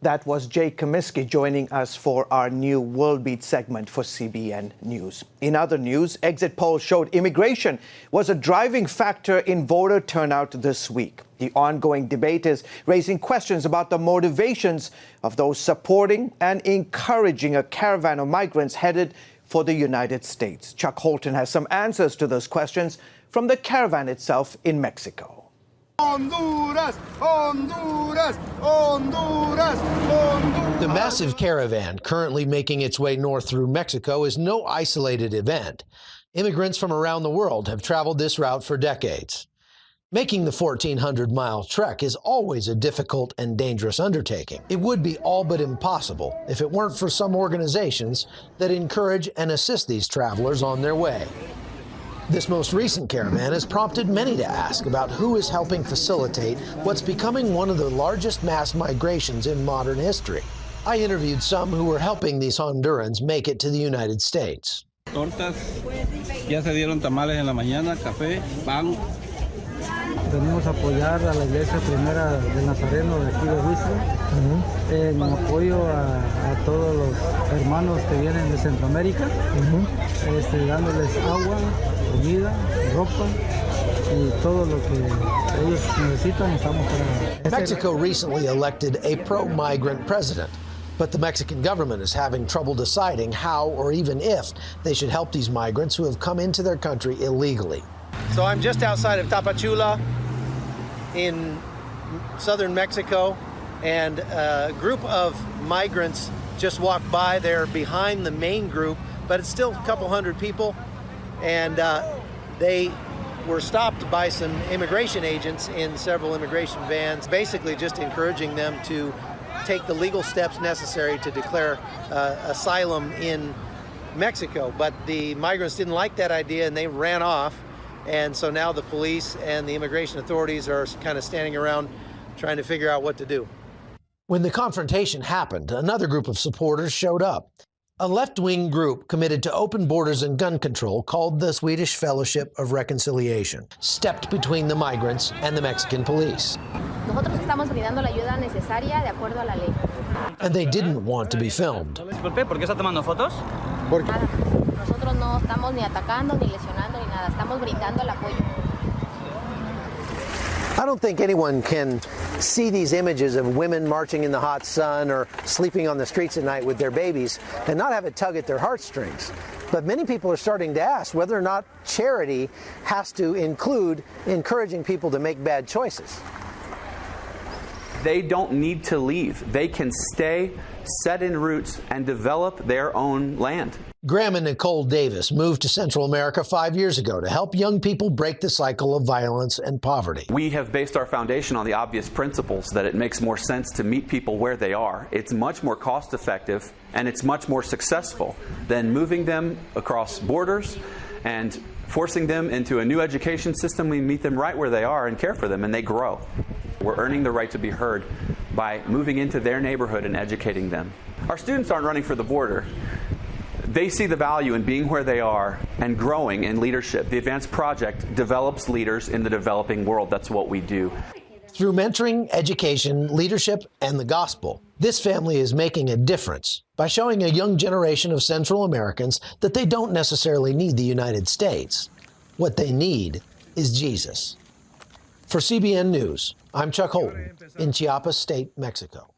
That was Jay Comiskey joining us for our new World Beat segment for CBN News. In other news, exit polls showed immigration was a driving factor in voter turnout this week. The ongoing debate is raising questions about the motivations of those supporting and encouraging a caravan of migrants headed for the United States. Chuck Holton has some answers to those questions from the caravan itself in Mexico. Honduras, Honduras, Honduras, Honduras. The massive caravan currently making its way north through Mexico is no isolated event. Immigrants from around the world have traveled this route for decades. Making the 1,400-mile trek is always a difficult and dangerous undertaking. It would be all but impossible if it weren't for some organizations that encourage and assist these travelers on their way. This most recent caravan has prompted many to ask about who is helping facilitate what's becoming one of the largest mass migrations in modern history. I interviewed some who were helping these Hondurans make it to the United States. Tortas, ya se dieron tamales en la mañana, café, pan. Venimos a apoyar a la iglesia primera del Nazareno de aquí de Huistla, en apoyo a todos los hermanos que vienen de Centroamérica, dándoles agua, comida, ropa y todo lo que ellos necesitan. Estamos para... Mexico recently elected a pro-migrant president, but the Mexican government is having trouble deciding how or even if they should help these migrants who have come into their country illegally. So I'm just outside of Tapachula in southern Mexico, and a group of migrants just walked by. They're behind the main group, but it's still a couple hundred people, and they were stopped by some immigration agents in several immigration vans, basically just encouraging them to take the legal steps necessary to declare asylum in Mexico. But the migrants didn't like that idea and they ran off. And so now the police and the immigration authorities are kind of standing around trying to figure out what to do. When the confrontation happened, another group of supporters showed up. A left-wing group committed to open borders and gun control called the Swedish Fellowship of Reconciliation stepped between the migrants and the Mexican police. Nosotros estamos brindando la ayuda necesaria de acuerdo a la ley. And they didn't want to be filmed. ¿Por qué? ¿Por qué está tomando fotos? Nosotros no estamos ni atacando, ni lesionando, ni nada. Estamos brindando el apoyo. I don't think anyone can see these images of women marching in the hot sun or sleeping on the streets at night with their babies and not have it tug at their heartstrings. But many people are starting to ask whether or not charity has to include encouraging people to make bad choices. They don't need to leave. They can stay, set in roots, and develop their own land. Graham and Nicole Davis moved to Central America 5 years ago to help young people break the cycle of violence and poverty. We have based our foundation on the obvious principles that it makes more sense to meet people where they are. It's much more cost effective and it's much more successful than moving them across borders and forcing them into a new education system. We meet them right where they are and care for them, and they grow. We're earning the right to be heard by moving into their neighborhood and educating them. Our students aren't running for the border. They see the value in being where they are and growing in leadership. The Advanced Project develops leaders in the developing world. That's what we do. Through mentoring, education, leadership, and the gospel, this family is making a difference by showing a young generation of Central Americans that they don't necessarily need the United States. What they need is Jesus. For CBN News, I'm Chuck Holton in Chiapas State, Mexico.